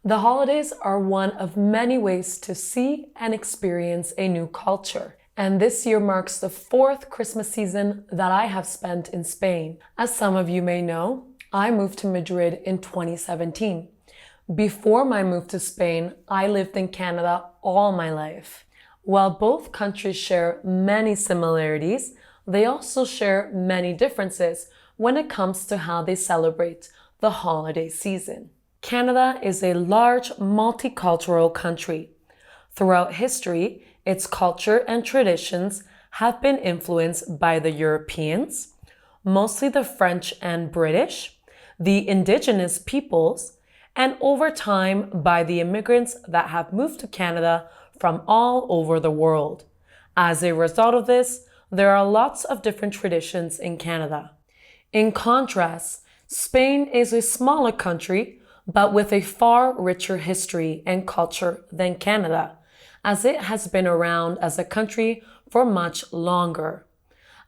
The holidays are one of many ways to see and experience a new culture. And this year marks the fourth Christmas season that I have spent in Spain. As some of you may know, I moved to Madrid in 2017. Before my move to Spain, I lived in Canada all my life. While both countries share many similarities, they also share many differences when it comes to how they celebrate the holiday season. Canada is a large multicultural country. Throughout history, its culture and traditions have been influenced by the Europeans, mostly the French and British, the indigenous peoples, and over time by the immigrants that have moved to Canada from all over the world. As a result of this, there are lots of different traditions in Canada. In contrast, Spain is a smaller country, but with a far richer history and culture than Canada, as it has been around as a country for much longer.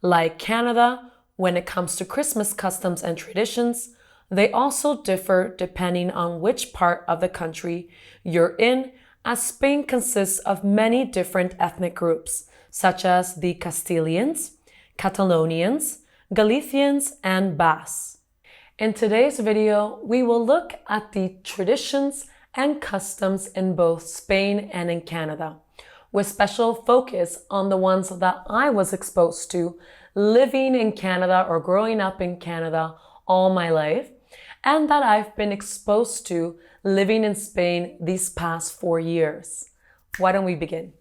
Like Canada, when it comes to Christmas customs and traditions, they also differ depending on which part of the country you're in, as Spain consists of many different ethnic groups, such as the Castilians, Catalonians, Galicians, and Basques. In today's video, we will look at the traditions and customs in both Spain and in Canada, with special focus on the ones that I was exposed to living in Canada or growing up in Canada all my life, and that I've been exposed to living in Spain these past 4 years. Why don't we begin?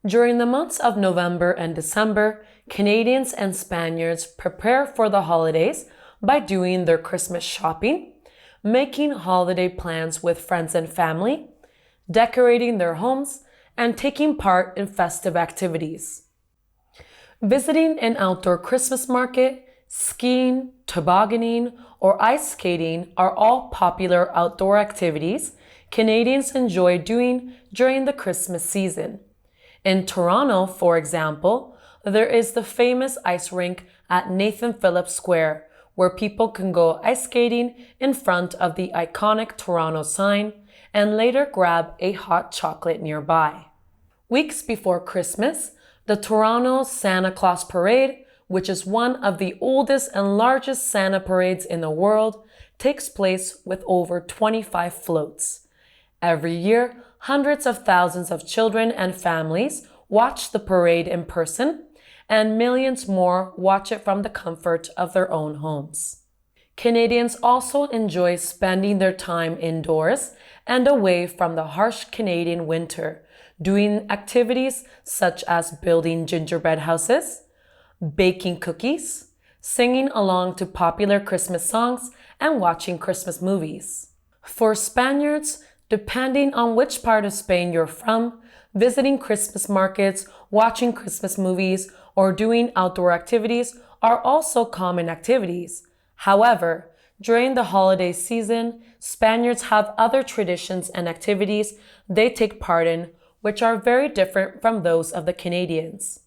During the months of November and December, Canadians and Spaniards prepare for the holidays by doing their Christmas shopping, making holiday plans with friends and family, decorating their homes, and taking part in festive activities. Visiting an outdoor Christmas market, skiing, tobogganing, or ice skating are all popular outdoor activities Canadians enjoy doing during the Christmas season. In Toronto, for example, there is the famous ice rink at Nathan Phillips Square, where people can go ice skating in front of the iconic Toronto sign and later grab a hot chocolate nearby. Weeks before Christmas, the Toronto Santa Claus Parade, which is one of the oldest and largest Santa parades in the world, takes place with over 25 floats. Every year, hundreds of thousands of children and families watch the parade in person, and millions more watch it from the comfort of their own homes. Canadians also enjoy spending their time indoors and away from the harsh Canadian winter, doing activities such as building gingerbread houses, baking cookies, singing along to popular Christmas songs, and watching Christmas movies. For Spaniards, depending on which part of Spain you're from, visiting Christmas markets, watching Christmas movies, or doing outdoor activities are also common activities. However, during the holiday season, Spaniards have other traditions and activities they take part in, which are very different from those of the Canadians.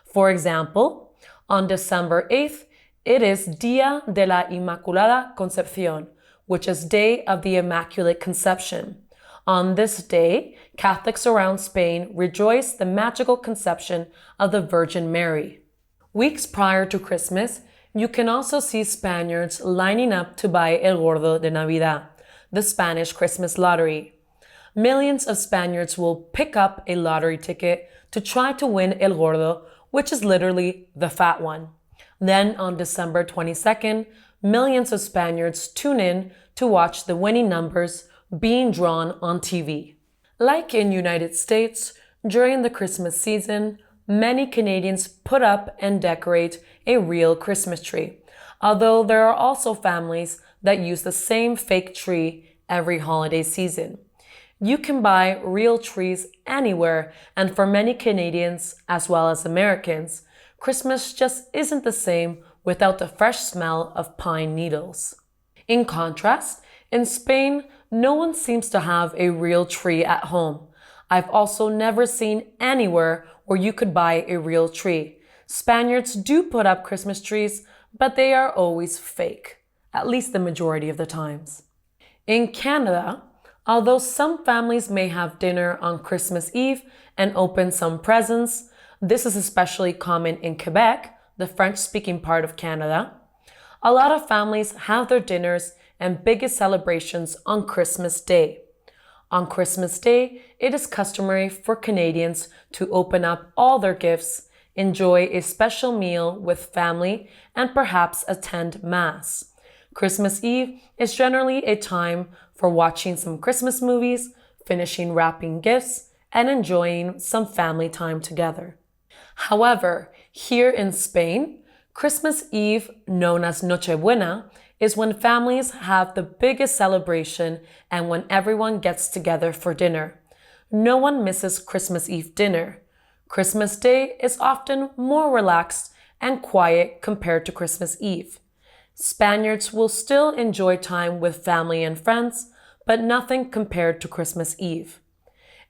For example, on December 8th, it is Día de la Inmaculada Concepción, which is Day of the Immaculate Conception. On this day, Catholics around Spain rejoice the magical conception of the Virgin Mary. Weeks prior to Christmas, you can also see Spaniards lining up to buy El Gordo de Navidad, the Spanish Christmas lottery. Millions of Spaniards will pick up a lottery ticket to try to win El Gordo, which is literally the fat one. Then on December 22nd, millions of Spaniards tune in to watch the winning numbers being drawn on TV. Like in United States, during the Christmas season, many Canadians put up and decorate a real Christmas tree, although there are also families that use the same fake tree every holiday season. You can buy real trees anywhere, and for many Canadians, as well as Americans, Christmas just isn't the same without the fresh smell of pine needles. In contrast, in Spain, no one seems to have a real tree at home. I've also never seen anywhere where you could buy a real tree, Spaniards do put up Christmas trees, but they are always fake, at least the majority of the times. In Canada, although some families may have dinner on Christmas Eve and open some presents, this is especially common in Quebec, the French-speaking part of Canada. A lot of families have their dinners and biggest celebrations on Christmas Day. On Christmas Day, it is customary for Canadians to open up all their gifts, enjoy a special meal with family, and perhaps attend Mass. Christmas Eve is generally a time for watching some Christmas movies, finishing wrapping gifts, and enjoying some family time together. However, here in Spain, Christmas Eve, known as Nochebuena, is when families have the biggest celebration and when everyone gets together for dinner. No one misses Christmas Eve dinner. Christmas Day is often more relaxed and quiet compared to Christmas Eve. Spaniards will still enjoy time with family and friends, but nothing compared to Christmas Eve.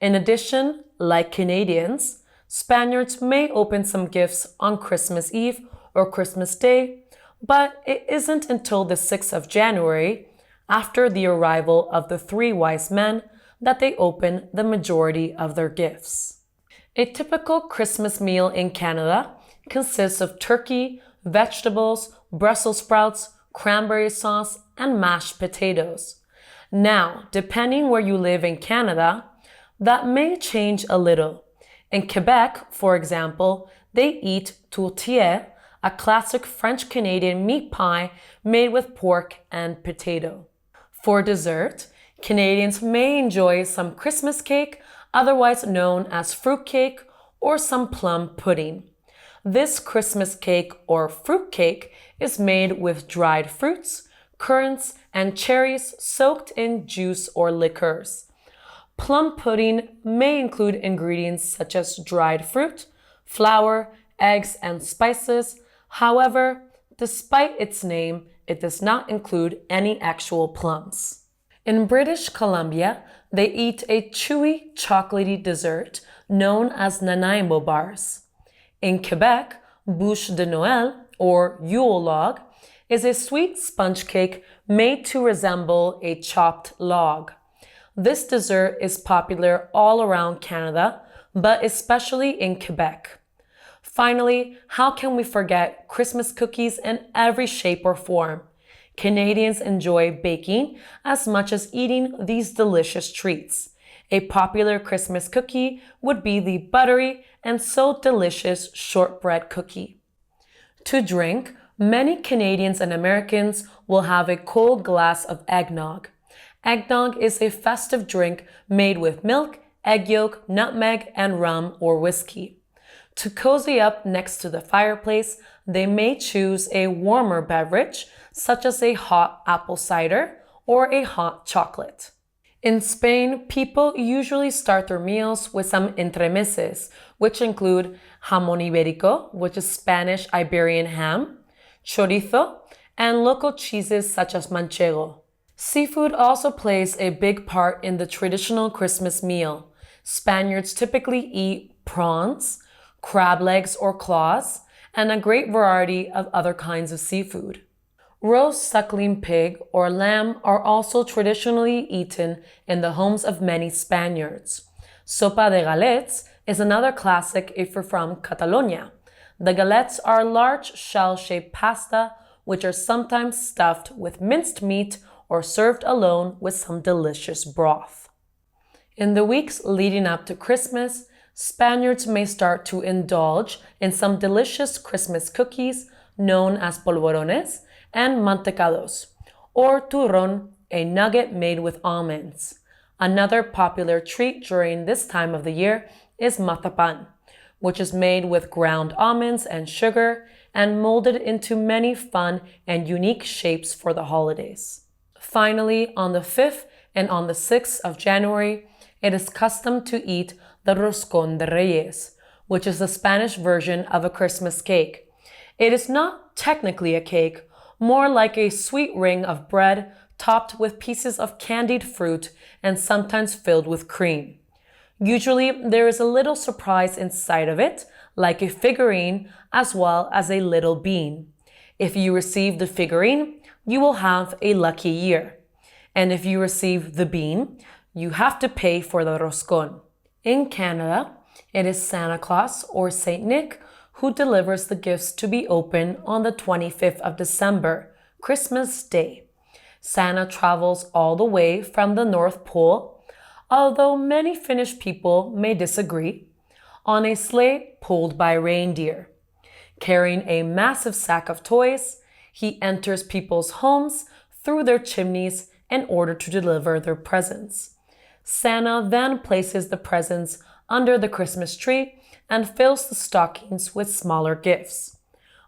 In addition, like Canadians, Spaniards may open some gifts on Christmas Eve or Christmas Day, but it isn't until the 6th of January, after the arrival of the three wise men, that they open the majority of their gifts. A typical Christmas meal in Canada consists of turkey, vegetables, Brussels sprouts, cranberry sauce, and mashed potatoes. Now, depending where you live in Canada, that may change a little. In Quebec, for example, they eat tourtière, a classic French-Canadian meat pie made with pork and potato. For dessert, Canadians may enjoy some Christmas cake, otherwise known as fruit cake, or some plum pudding. This Christmas cake or fruit cake is made with dried fruits, currants, and cherries soaked in juice or liqueurs. Plum pudding may include ingredients such as dried fruit, flour, eggs, and spices. However, despite its name, it does not include any actual plums. In British Columbia, they eat a chewy, chocolatey dessert known as Nanaimo bars. In Quebec, bûche de Noël, or Yule log, is a sweet sponge cake made to resemble a chopped log. This dessert is popular all around Canada, but especially in Quebec. Finally, how can we forget Christmas cookies in every shape or form? Canadians enjoy baking as much as eating these delicious treats. A popular Christmas cookie would be the buttery and so delicious shortbread cookie. To drink, many Canadians and Americans will have a cold glass of eggnog. Eggnog is a festive drink made with milk, egg yolk, nutmeg, and rum or whiskey. To cozy up next to the fireplace, they may choose a warmer beverage, such as a hot apple cider or a hot chocolate. In Spain, people usually start their meals with some entremeses, which include jamón ibérico, which is Spanish Iberian ham, chorizo, and local cheeses such as manchego. Seafood also plays a big part in the traditional Christmas meal. Spaniards typically eat prawns, crab legs or claws, and a great variety of other kinds of seafood. Roast suckling pig or lamb are also traditionally eaten in the homes of many Spaniards. Sopa de galets is another classic if you're from Catalonia. The galets are large shell-shaped pasta which are sometimes stuffed with minced meat or served alone with some delicious broth. In the weeks leading up to Christmas, Spaniards may start to indulge in some delicious Christmas cookies known as polvorones and mantecados, or turrón, a nugget made with almonds. Another popular treat during this time of the year is mazapan, which is made with ground almonds and sugar and molded into many fun and unique shapes for the holidays. Finally, on the 5th and on the 6th of January, it is custom to eat the roscón de Reyes, which is the Spanish version of a Christmas cake. It is not technically a cake, more like a sweet ring of bread topped with pieces of candied fruit and sometimes filled with cream. Usually, there is a little surprise inside of it, like a figurine as well as a little bean. If you receive the figurine, you will have a lucky year. And if you receive the bean, you have to pay for the roscón. In Canada, it is Santa Claus or Saint Nick who delivers the gifts to be opened on the 25th of December, Christmas Day. Santa travels all the way from the North Pole, although many Finnish people may disagree, on a sleigh pulled by reindeer. Carrying a massive sack of toys, he enters people's homes through their chimneys in order to deliver their presents. Santa then places the presents under the Christmas tree and fills the stockings with smaller gifts.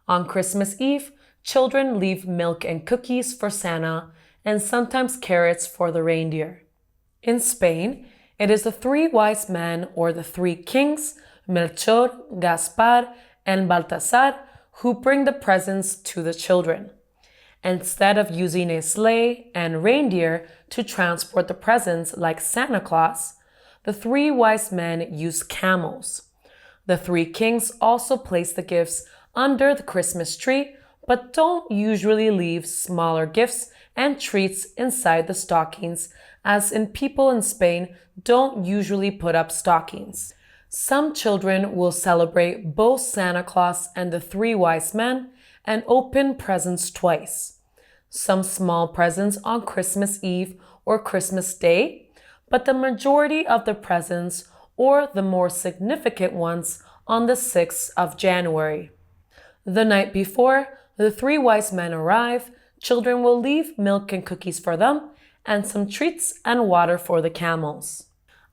On Christmas Eve, children leave milk and cookies for Santa and sometimes carrots for the reindeer. In Spain, it is the three wise men or the three kings, Melchor, Gaspar, and Baltasar, who bring the presents to the children. Instead of using a sleigh and reindeer to transport the presents like Santa Claus, the three wise men use camels. The three kings also place the gifts under the Christmas tree, but don't usually leave smaller gifts and treats inside the stockings, as in people in Spain don't usually put up stockings. Some children will celebrate both Santa Claus and the three wise men and open presents twice. Some small presents on Christmas Eve or Christmas Day, but the majority of the presents or the more significant ones on the 6th of January. The night before the three wise men arrive, children will leave milk and cookies for them and some treats and water for the camels.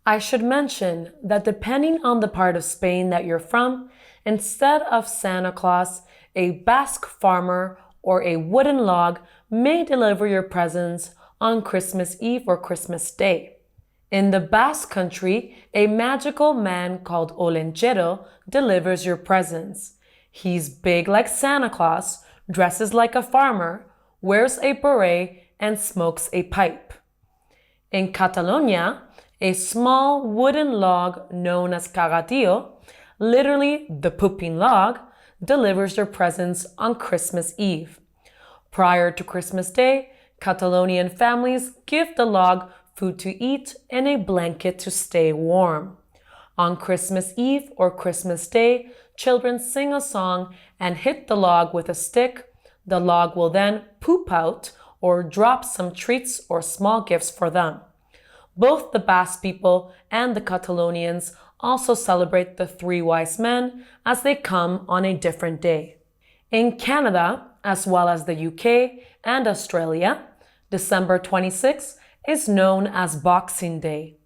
I should mention that depending on the part of Spain that you're from, instead of Santa Claus, a Basque farmer or a wooden log may deliver your presents on Christmas Eve or Christmas Day. In the Basque country, a magical man called Olgero delivers your presents. He's big like Santa Claus, dresses like a farmer, wears a beret, and smokes a pipe. In Catalonia, a small wooden log known as cagatillo, literally the pooping log, delivers their presents on Christmas Eve. Prior to Christmas Day, Catalonian families give the log food to eat and a blanket to stay warm. On Christmas Eve or Christmas Day, children sing a song and hit the log with a stick. The log will then poop out or drop some treats or small gifts for them. Both the Basque people and the Catalonians also celebrate the three wise men as they come on a different day. In Canada, as well as the UK and Australia, December 26th is known as Boxing Day.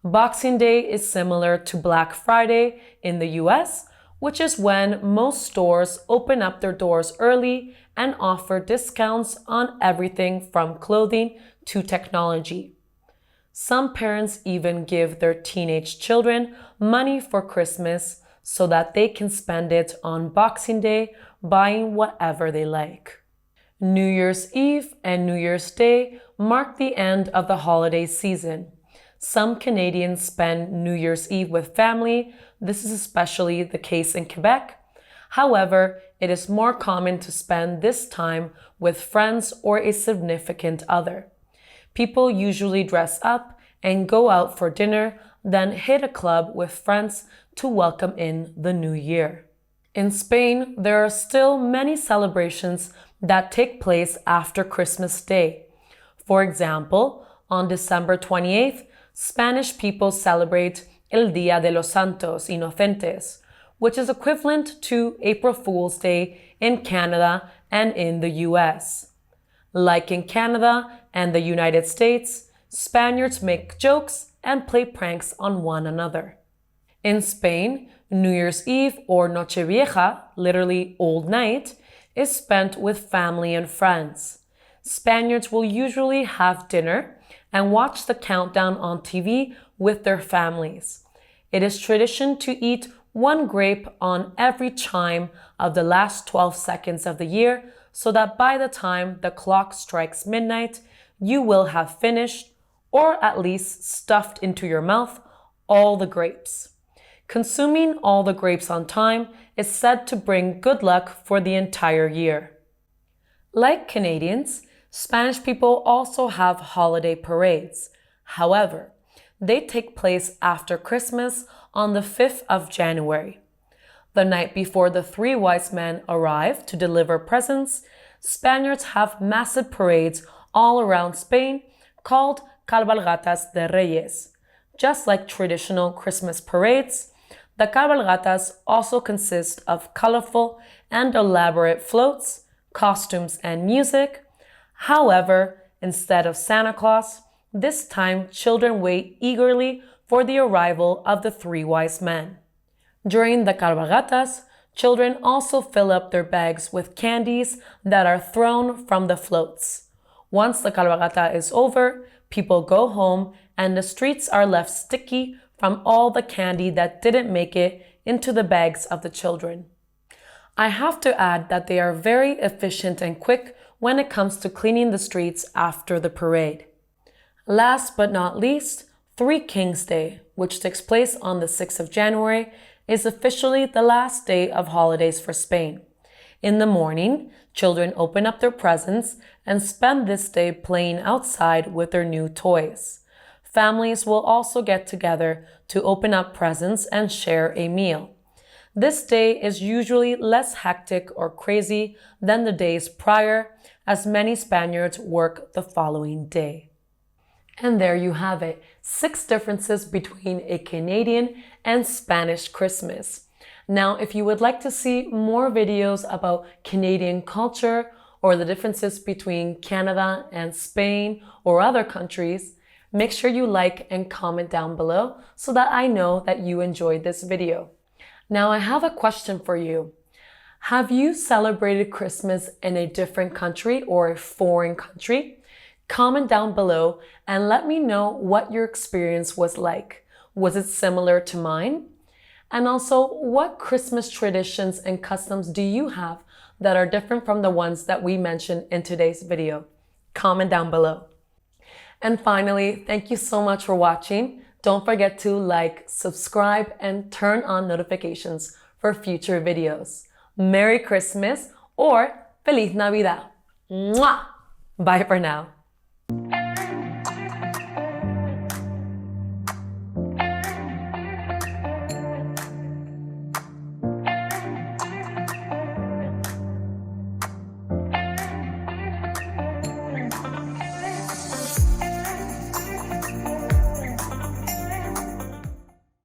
Boxing Day is similar to Black Friday in the US, which is when most stores open up their doors early and offer discounts on everything from clothing to technology. Some parents even give their teenage children money for Christmas so that they can spend it on Boxing Day buying whatever they like. New Year's Eve and New Year's Day mark the end of the holiday season. Some Canadians spend New Year's Eve with family. This is especially the case in Quebec. However, it is more common to spend this time with friends or a significant other. People usually dress up and go out for dinner, then hit a club with friends to welcome in the new year. In Spain, there are still many celebrations that take place after Christmas Day. For example, on December 28th, Spanish people celebrate El Día de los Santos Inocentes, which is equivalent to April Fool's Day in Canada and in the US. Like in Canada and the United States, Spaniards make jokes and play pranks on one another. In Spain, New Year's Eve or Nochevieja, literally Old Night, is spent with family and friends. Spaniards will usually have dinner and watch the countdown on TV with their families. It is tradition to eat one grape on every chime of the last 12 seconds of the year so that by the time the clock strikes midnight, you will have finished, or at least stuffed into your mouth, all the grapes. Consuming all the grapes on time is said to bring good luck for the entire year. Like Canadians, Spanish people also have holiday parades. However, they take place after Christmas on the 5th of January. The night before the three wise men arrive to deliver presents, Spaniards have massive parades all around Spain called Calvaratas de Reyes. Just like traditional Christmas parades, the Calvaratas also consist of colorful and elaborate floats, costumes, and music. However, instead of Santa Claus, this time children wait eagerly for the arrival of the three wise men. During the Calvaratas, children also fill up their bags with candies that are thrown from the floats. Once the Calvarata is over, people go home and the streets are left sticky from all the candy that didn't make it into the bags of the children. I have to add that they are very efficient and quick when it comes to cleaning the streets after the parade. Last but not least, Three Kings Day, which takes place on the 6th of January, is officially the last day of holidays for Spain. In the morning, children open up their presents and spend this day playing outside with their new toys. Families will also get together to open up presents and share a meal. This day is usually less hectic or crazy than the days prior, as many Spaniards work the following day. And there you have it, 6 differences between a Canadian and Spanish Christmas. Now, if you would like to see more videos about Canadian culture or the differences between Canada and Spain or other countries, make sure you like and comment down below so that I know that you enjoyed this video. Now, I have a question for you. Have you celebrated Christmas in a different country or a foreign country? Comment down below and let me know what your experience was like. Was it similar to mine? And also, what Christmas traditions and customs do you have that are different from the ones that we mentioned in today's video? Comment down below. And finally, thank you so much for watching. Don't forget to like, subscribe, and turn on notifications for future videos. Merry Christmas or Feliz Navidad. Mwah! Bye for now.